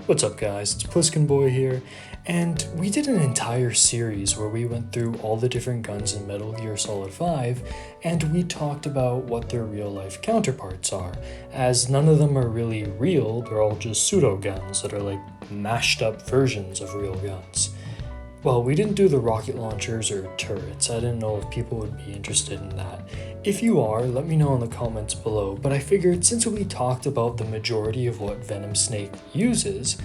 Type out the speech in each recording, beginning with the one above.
What's up guys, it's Pliskin Boy here, and we did an entire series where we went through all the different guns in Metal Gear Solid 5, and we talked about what their real life counterparts are, as none of them are really real, they're all just pseudo guns that are like mashed up versions of real guns. Well, we didn't do the rocket launchers or turrets. I didn't know if people would be interested in that. If you are, let me know in the comments below, but I figured since we talked about the majority of what Venom Snake uses,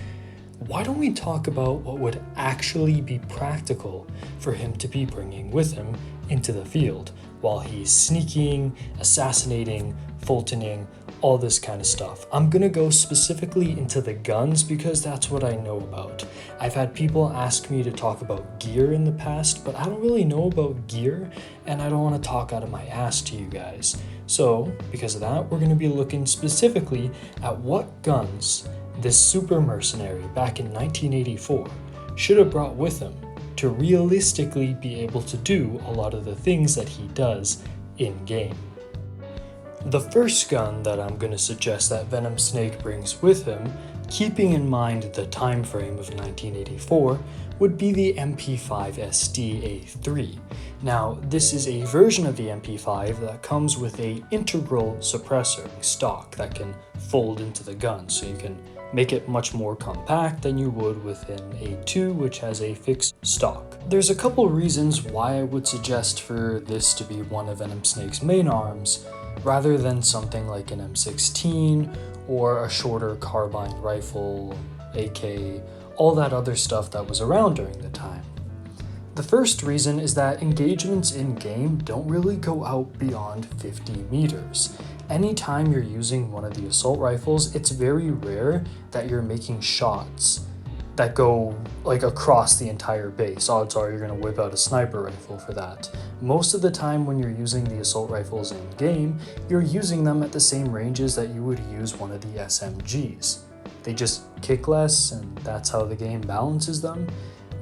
why don't we talk about what would actually be practical for him to be bringing with him into the field while he's sneaking, assassinating, Fultoning, all this kind of stuff. I'm gonna go specifically into the guns because that's what I know about. I've had people ask me to talk about gear in the past, but I don't really know about gear and I don't want to talk out of my ass to you guys. So because of that, we're gonna be looking specifically at what guns this super mercenary back in 1984 should have brought with him to realistically be able to do a lot of the things that he does in-game. The first gun that I'm going to suggest that Venom Snake brings with him, keeping in mind the time frame of 1984, would be the MP5SD-A3. Now, this is a version of the MP5 that comes with an integral suppressor stock that can fold into the gun, so you can make it much more compact than you would with an A2, which has a fixed stock. There's a couple reasons why I would suggest for this to be one of Venom Snake's main arms, rather than something like an M16 or a shorter carbine rifle, AK, all that other stuff that was around during the time. The first reason is that engagements in-game don't really go out beyond 50 meters. Anytime you're using one of the assault rifles, it's very rare that you're making shots that go like across the entire base. Odds are you're going to whip out a sniper rifle for that. Most of the time when you're using the assault rifles in game, you're using them at the same ranges that you would use one of the SMGs. They just kick less and that's how the game balances them.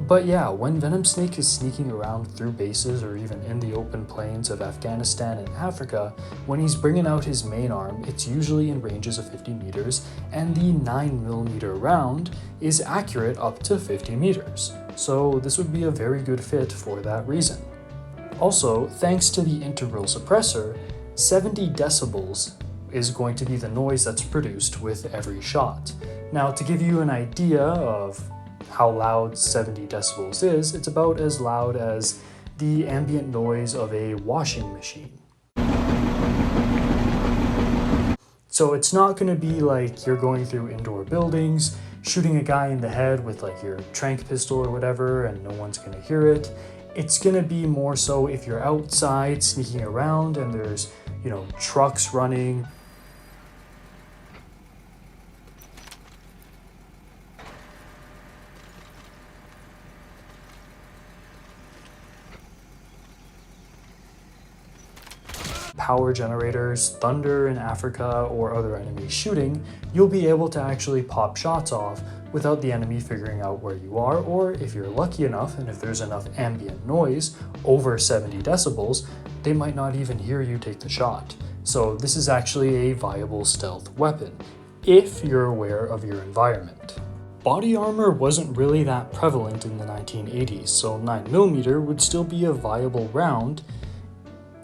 But yeah, when Venom Snake is sneaking around through bases or even in the open plains of Afghanistan and Africa, when he's bringing out his main arm, it's usually in ranges of 50 meters, and the 9mm round is accurate up to 50 meters. So this would be a very good fit for that reason. Also, thanks to the integral suppressor, 70 decibels is going to be the noise that's produced with every shot. Now, to give you an idea of how loud 70 decibels is, it's about as loud as the ambient noise of a washing machine. So it's not going to be like you're going through indoor buildings, shooting a guy in the head with like your tranq pistol or whatever and no one's going to hear it. It's going to be more so if you're outside sneaking around and there's, trucks running, power generators, thunder in Africa, or other enemies shooting, you'll be able to actually pop shots off without the enemy figuring out where you are, or if you're lucky enough and if there's enough ambient noise over 70 decibels, they might not even hear you take the shot. So this is actually a viable stealth weapon, if you're aware of your environment. Body armor wasn't really that prevalent in the 1980s, so 9mm would still be a viable round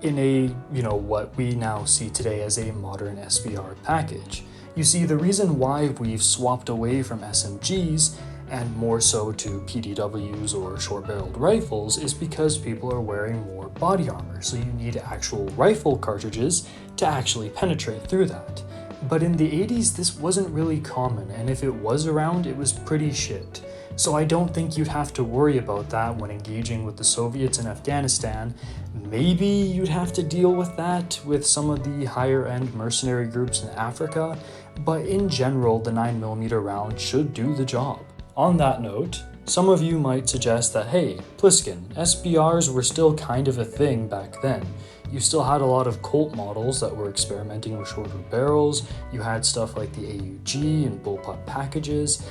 in a, what we now see today as a modern SBR package. You see, the reason why we've swapped away from SMGs and more so to PDWs or short-barreled rifles is because people are wearing more body armor, so you need actual rifle cartridges to actually penetrate through that. But in the 80s, this wasn't really common, and if it was around, it was pretty shit. So I don't think you'd have to worry about that when engaging with the Soviets in Afghanistan. Maybe you'd have to deal with that with some of the higher end mercenary groups in Africa, but in general, the 9mm round should do the job. On that note, some of you might suggest that, hey, Pliskin, SBRs were still kind of a thing back then. You still had a lot of Colt models that were experimenting with shorter barrels, you had stuff like the AUG and bullpup packages,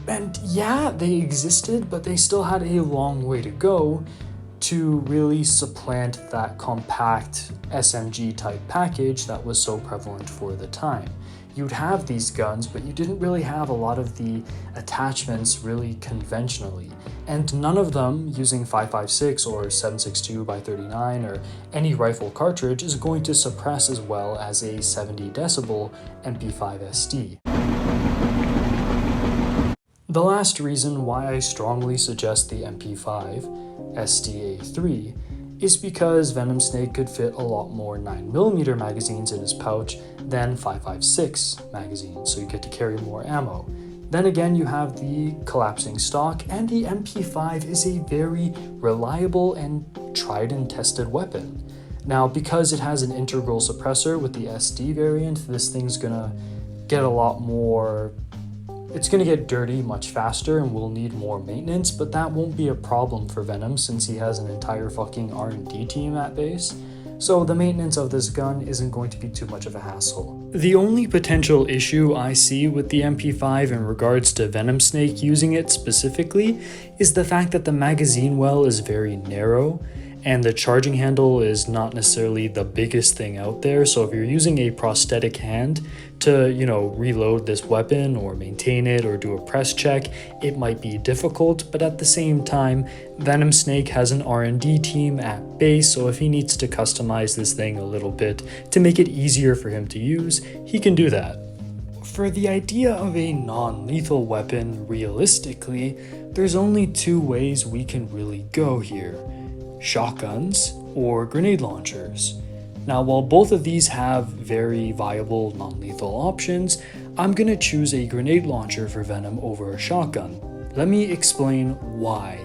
and yeah, they existed, but they still had a long way to go to really supplant that compact SMG type package that was so prevalent for the time. you'd have these guns, but you didn't really have a lot of the attachments really conventionally. And none of them using 5.56 or 7.62 by 39 or any rifle cartridge is going to suppress as well as a 70 decibel MP5 SD. The last reason why I strongly suggest the MP5 SDA3 is because Venom Snake could fit a lot more 9mm magazines in his pouch than 5.56 magazines, so you get to carry more ammo. Then again, you have the collapsing stock, and the MP5 is a very reliable and tried and tested weapon. Now, because it has an integral suppressor with the SD variant, this thing's gonna get a lot more. It's going to get dirty much faster and will need more maintenance, but that won't be a problem for Venom since he has an entire fucking R&D team at base. So the maintenance of this gun isn't going to be too much of a hassle. The only potential issue I see with the MP5 in regards to Venom Snake using it specifically is the fact that the magazine well is very narrow and the charging handle is not necessarily the biggest thing out there. So if you're using a prosthetic hand to, reload this weapon or maintain it or do a press check, it might be difficult. But at the same time, Venom Snake has an R&D team at base, so if he needs to customize this thing a little bit to make it easier for him to use, he can do that. For the idea of a non-lethal weapon, realistically, there's only two ways we can really go here: shotguns or grenade launchers. Now, while both of these have very viable non-lethal options, I'm gonna choose a grenade launcher for Venom over a shotgun. Let me explain why.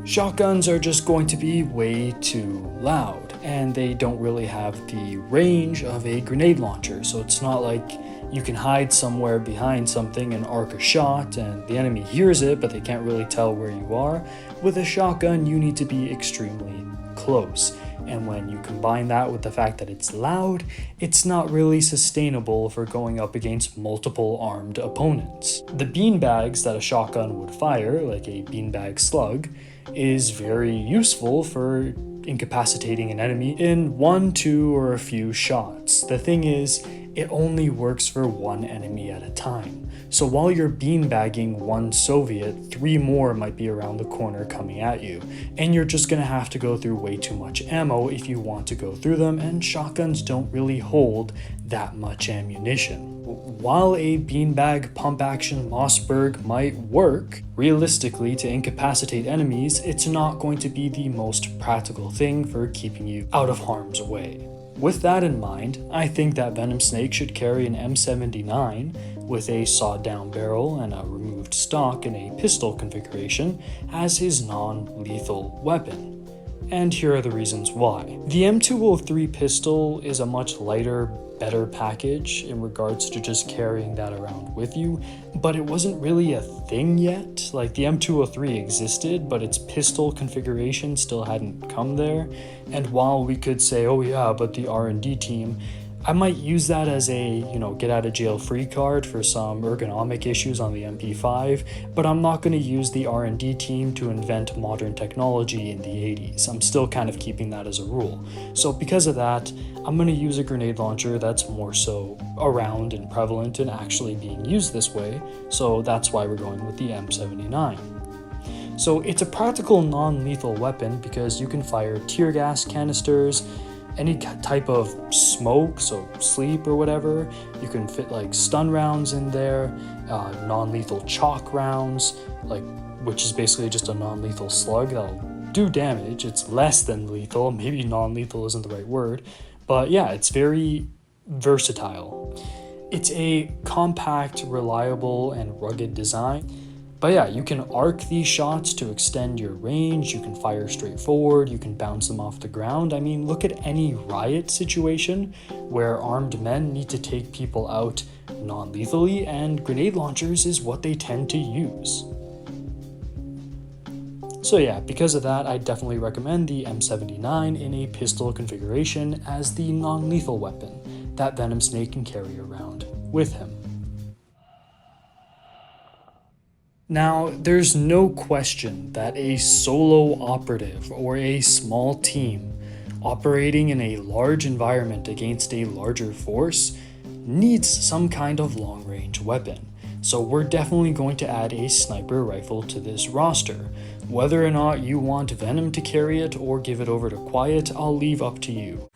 Shotguns are just going to be way too loud, and they don't really have the range of a grenade launcher, so it's not like you can hide somewhere behind something and arc a shot and the enemy hears it but they can't really tell where you are. With a shotgun, you need to be extremely close, and when you combine that with the fact that it's loud, it's not really sustainable for going up against multiple armed opponents. The beanbags that a shotgun would fire, like a beanbag slug, is very useful for incapacitating an enemy in 1, 2, or a few shots. The thing is, it only works for one enemy at a time. So while you're beanbagging one Soviet, 3 more might be around the corner coming at you, and you're just gonna have to go through way too much ammo if you want to go through them, and shotguns don't really hold that much ammunition. While a beanbag pump-action Mossberg might work, realistically to incapacitate enemies, it's not going to be the most practical thing for keeping you out of harm's way. With that in mind, I think that Venom Snake should carry an M79 with a sawed-down barrel and a removed stock in a pistol configuration as his non-lethal weapon. And here are the reasons why. The M203 pistol is a much lighter, better package in regards to just carrying that around with you, but it wasn't really a thing yet. Like, the M203 existed, but its pistol configuration still hadn't come there. And while we could say, oh yeah, but the R&D team, I might use that as a, get out of jail free card for some ergonomic issues on the MP5, but I'm not going to use the R&D team to invent modern technology in the 80s. I'm still kind of keeping that as a rule. So because of that, I'm going to use a grenade launcher that's more so around and prevalent and actually being used this way, so that's why we're going with the M79. So it's a practical non-lethal weapon because you can fire tear gas canisters, any type of smoke, so sleep or whatever. You can fit like stun rounds in there, non-lethal chalk rounds, which is basically just a non-lethal slug that'll do damage. It's less than lethal, maybe non-lethal isn't the right word, but yeah, it's very versatile. It's a compact, reliable, and rugged design. But yeah, you can arc these shots to extend your range, you can fire straight forward, you can bounce them off the ground. I mean, look at any riot situation where armed men need to take people out non-lethally, and grenade launchers is what they tend to use. So yeah, because of that, I definitely recommend the M79 in a pistol configuration as the non-lethal weapon that Venom Snake can carry around with him. Now, there's no question that a solo operative or a small team operating in a large environment against a larger force needs some kind of long-range weapon. So we're definitely going to add a sniper rifle to this roster. Whether or not you want Venom to carry it or give it over to Quiet, I'll leave up to you.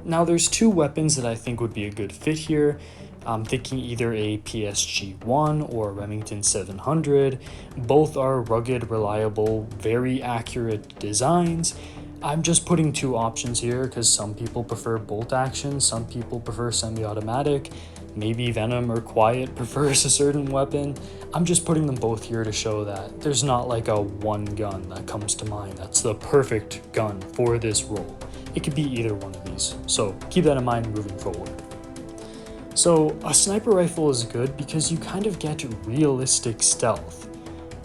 Now there's two weapons that I think would be a good fit here. I'm thinking either a PSG-1 or a Remington 700. Both are rugged, reliable, very accurate designs. I'm just putting two options here because some people prefer bolt action, some people prefer semi-automatic. Maybe Venom or Quiet prefers a certain weapon. I'm just putting them both here to show that there's not like a one gun that comes to mind that's the perfect gun for this role. It could be either one of these, so keep that in mind moving forward. So a sniper rifle is good because you kind of get realistic stealth.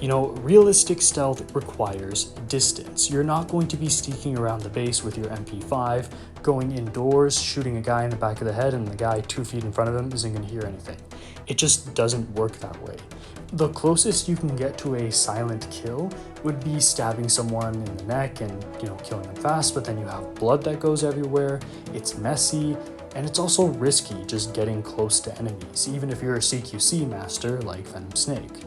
You know, realistic stealth requires distance. You're not going to be sneaking around the base with your MP5, going indoors, shooting a guy in the back of the head, and the guy 2 feet in front of him isn't going to hear anything. It just doesn't work that way. The closest you can get to a silent kill would be stabbing someone in the neck and, killing them fast, but then you have blood that goes everywhere, it's messy, and it's also risky just getting close to enemies, even if you're a CQC master like Venom Snake.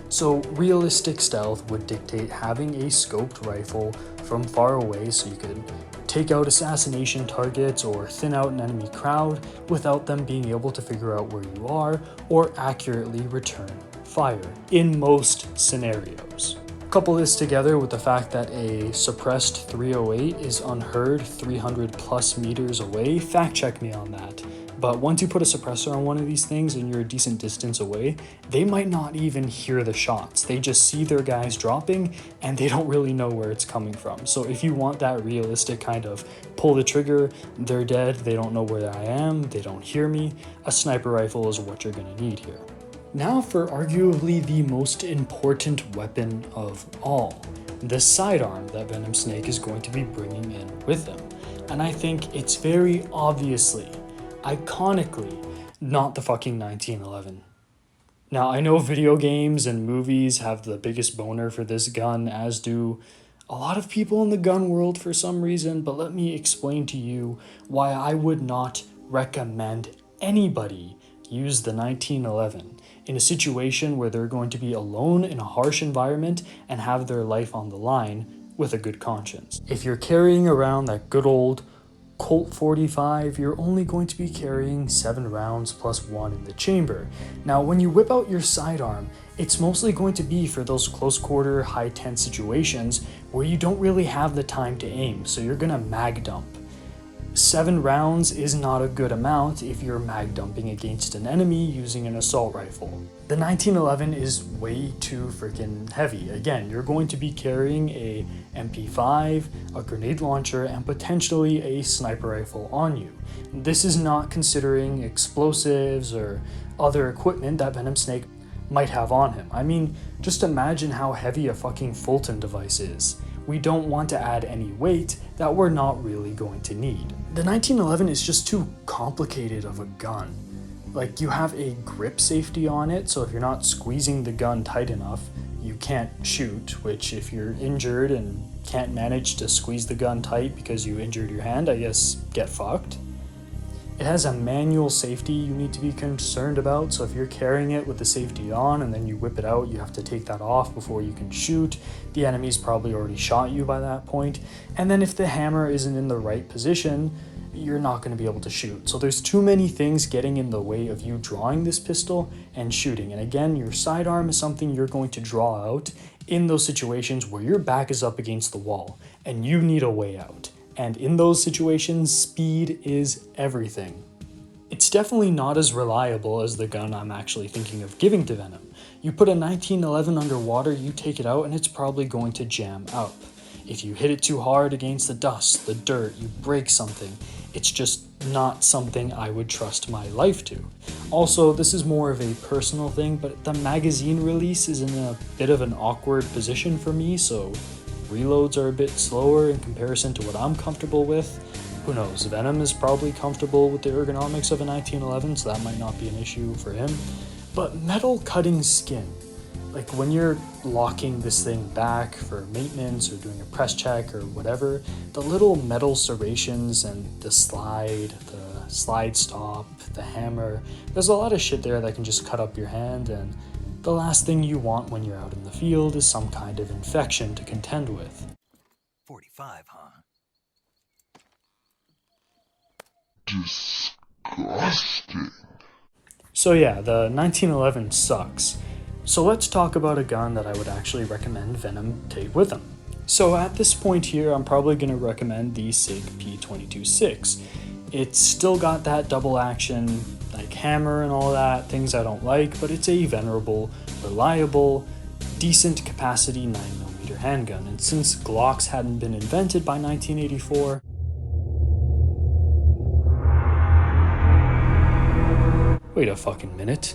So realistic stealth would dictate having a scoped rifle from far away so you could take out assassination targets or thin out an enemy crowd without them being able to figure out where you are or accurately return fire in most scenarios. Couple this together with the fact that a suppressed 308 is unheard 300 plus meters away. Fact check me on that. But once you put a suppressor on one of these things and you're a decent distance away, they might not even hear the shots. They just see their guys dropping and they don't really know where it's coming from. So if you want that realistic kind of pull the trigger, they're dead, they don't know where I am, they don't hear me, a sniper rifle is what you're gonna need here. Now for arguably the most important weapon of all, the sidearm that Venom Snake is going to be bringing in with him. And I think it's very obviously, iconically, not the fucking 1911. Now I know video games and movies have the biggest boner for this gun, as do a lot of people in the gun world for some reason, but let me explain to you why I would not recommend anybody use the 1911 in a situation where they're going to be alone in a harsh environment and have their life on the line with a good conscience. If you're carrying around that good old Colt 45, you're only going to be carrying 7 rounds plus 1 in the chamber. Now, when you whip out your sidearm, it's mostly going to be for those close quarter, high tense situations where you don't really have the time to aim, so you're gonna mag dump. 7 rounds is not a good amount if you're mag dumping against an enemy using an assault rifle. The 1911 is way too freaking heavy. Again, you're going to be carrying a MP5, a grenade launcher, and potentially a sniper rifle on you. This is not considering explosives or other equipment that Venom Snake might have on him. I mean, just imagine how heavy a fucking Fulton device is. We don't want to add any weight that we're not really going to need. The 1911 is just too complicated of a gun. Like, you have a grip safety on it, so if you're not squeezing the gun tight enough, you can't shoot, which if you're injured and can't manage to squeeze the gun tight because you injured your hand, I guess get fucked. It has a manual safety you need to be concerned about, so if you're carrying it with the safety on and then you whip it out, you have to take that off before you can shoot. The enemy's probably already shot you by that point. And then if the hammer isn't in the right position, you're not going to be able to shoot. So there's too many things getting in the way of you drawing this pistol and shooting. And again, your sidearm is something you're going to draw out in those situations where your back is up against the wall and you need a way out. And in those situations, speed is everything. It's definitely not as reliable as the gun I'm actually thinking of giving to Venom. You put a 1911 underwater, you take it out, and it's probably going to jam up. If you hit it too hard against the dust, the dirt, you break something. It's just not something I would trust my life to. Also, this is more of a personal thing, but the magazine release is in a bit of an awkward position for me, so reloads are a bit slower in comparison to what I'm comfortable with. Who knows, Venom is probably comfortable with the ergonomics of a 1911, so that might not be an issue for him. But metal cutting skin. Like when you're locking this thing back for maintenance or doing a press check or whatever, the little metal serrations and the slide stop, the hammer, there's a lot of shit there that can just cut up your hand, and the last thing you want when you're out in the field is some kind of infection to contend with. 45, huh? Disgusting. So yeah, the 1911 sucks. So let's talk about a gun that I would actually recommend Venom take with him. So at this point here, I'm probably going to recommend the SIG P226. It's still got that double action, like hammer and all that, things I don't like, but it's a venerable, reliable, decent capacity 9mm handgun. And since Glocks hadn't been invented by 1984, wait a fucking minute.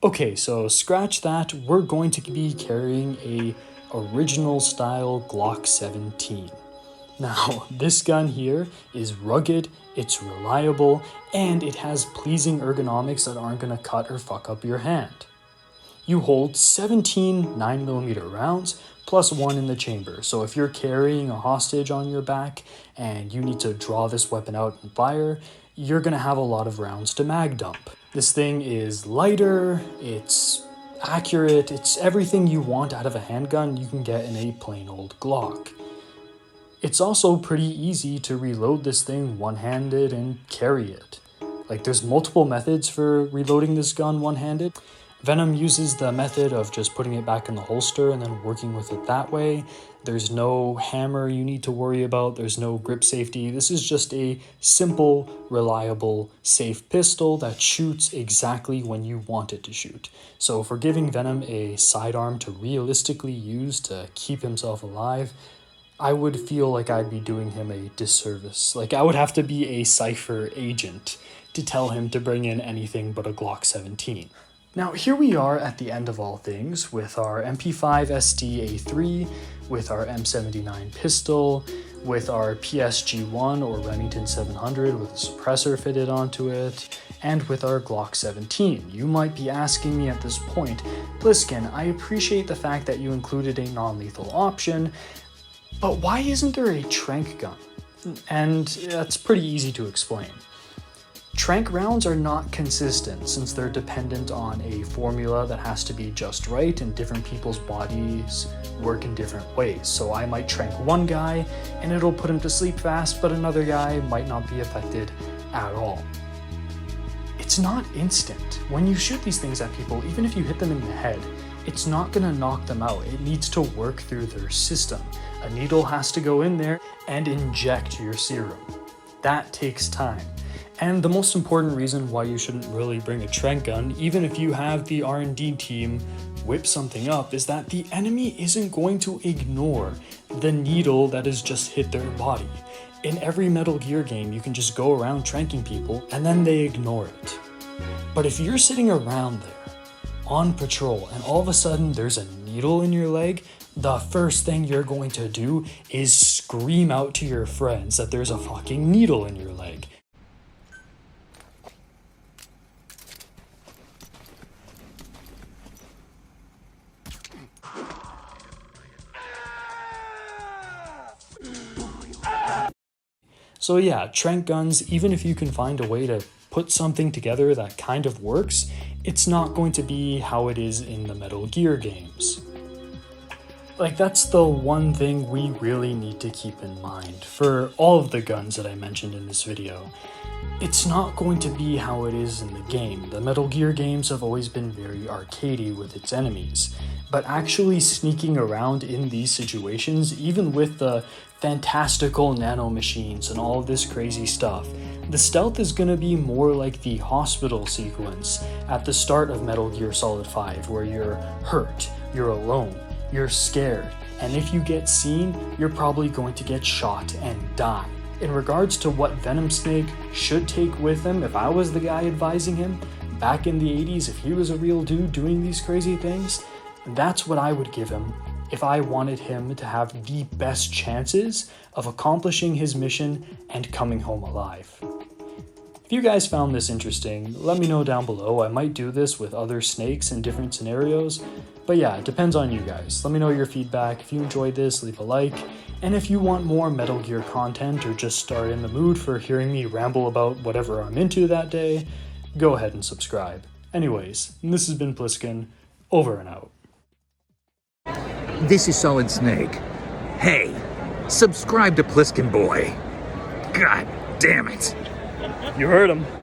Okay, so scratch that, we're going to be carrying a original style Glock 17. Now, this gun here is rugged, it's reliable, and it has pleasing ergonomics that aren't going to cut or fuck up your hand. You hold 17 9mm rounds plus one in the chamber, so if you're carrying a hostage on your back and you need to draw this weapon out and fire, you're going to have a lot of rounds to mag dump. This thing is lighter, it's accurate, it's everything you want out of a handgun you can get in a plain old Glock. It's also pretty easy to reload this thing one-handed and carry it. Like, there's multiple methods for reloading this gun one-handed. Venom uses the method of just putting it back in the holster and then working with it that way. There's no hammer you need to worry about, there's no grip safety. This is just a simple, reliable, safe pistol that shoots exactly when you want it to shoot. So for giving Venom a sidearm to realistically use to keep himself alive, I would feel like I'd be doing him a disservice. Like, I would have to be a Cypher agent to tell him to bring in anything but a Glock 17. Now, here we are at the end of all things with our MP5 SD-A3, with our M79 pistol, with our PSG-1 or Remington 700 with a suppressor fitted onto it, and with our Glock 17. You might be asking me at this point, Bliskin, I appreciate the fact that you included a non-lethal option, but why isn't there a trank gun? And that's pretty easy to explain. Trank rounds are not consistent since they're dependent on a formula that has to be just right, and different people's bodies work in different ways. So I might trank one guy and it'll put him to sleep fast, but another guy might not be affected at all. It's not instant. When you shoot these things at people, even if you hit them in the head, it's not gonna knock them out. It needs to work through their system. A needle has to go in there and inject your serum. That takes time. And the most important reason why you shouldn't really bring a trank gun, even if you have the R&D team whip something up, is that the enemy isn't going to ignore the needle that has just hit their body. In every Metal Gear game, you can just go around tranking people and then they ignore it. But if you're sitting around there on patrol and all of a sudden there's a needle in your leg, the first thing you're going to do is scream out to your friends that there's a fucking needle in your leg. So yeah, trank guns, even if you can find a way to put something together that kind of works, it's not going to be how it is in the Metal Gear games. Like, that's the one thing we really need to keep in mind for all of the guns that I mentioned in this video. It's not going to be how it is in the game. The Metal Gear games have always been very arcadey with its enemies, but actually sneaking around in these situations, even with the fantastical nanomachines and all of this crazy stuff, the stealth is going to be more like the hospital sequence at the start of Metal Gear Solid 5, where you're hurt, you're alone, you're scared, and if you get seen, you're probably going to get shot and die. In regards to what Venom Snake should take with him, if I was the guy advising him, back in the 80s, if he was a real dude doing these crazy things, that's what I would give him if I wanted him to have the best chances of accomplishing his mission and coming home alive. If you guys found this interesting, let me know down below. I might do this with other snakes in different scenarios, but yeah, it depends on you guys. Let me know your feedback. If you enjoyed this, leave a like, and if you want more Metal Gear content or just start in the mood for hearing me ramble about whatever I'm into that day, go ahead and subscribe. Anyways, this has been Pliskin, over and out. This is Solid Snake. Hey, subscribe to Pliskin Boy. God damn it. You heard him.